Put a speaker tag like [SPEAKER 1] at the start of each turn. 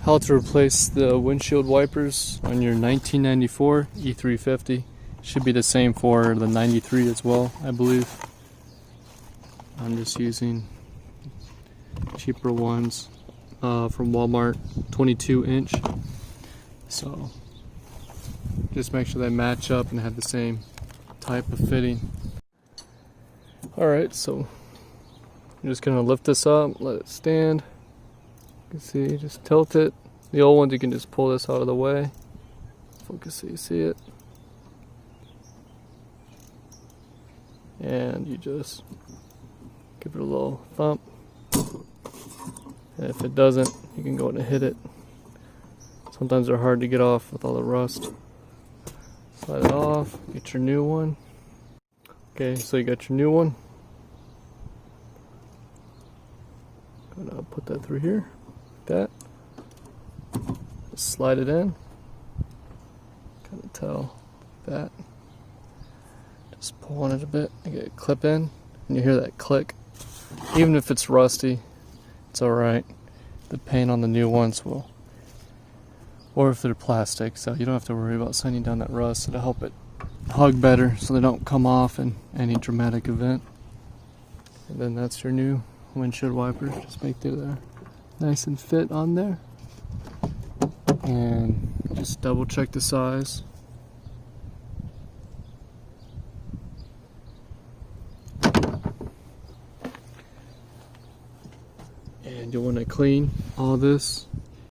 [SPEAKER 1] how to replace the windshield wipers on your 1994 e350. Should be the same for the 93 as well, I believe. I'm just using cheaper ones from Walmart, 22-inch. So just make sure they match up and have the same type of fitting. Alright, so I'm just gonna lift this up, let it stand. You can see, just tilt it. The old ones you can just pull this out of the way. Focus so you see it. And you just give it a little thump. And if it doesn't, you can go in and hit it. Sometimes they're hard to get off with all the rust. Slide it off, get your new one. Okay, so you got your new one. Gonna put that through here, like that. Just slide it in. Kind of tell that. Just pull on it a bit and get it clip in, and you hear that click. Even if it's rusty, it's alright. The paint on the new ones will, or if they're plastic, so you don't have to worry about sanding down that rust. It'll help it hug better so they don't come off in any dramatic event. And then that's your new windshield wipers. Just make they're nice and fit on there. And just double check the size. And you'll want to clean all this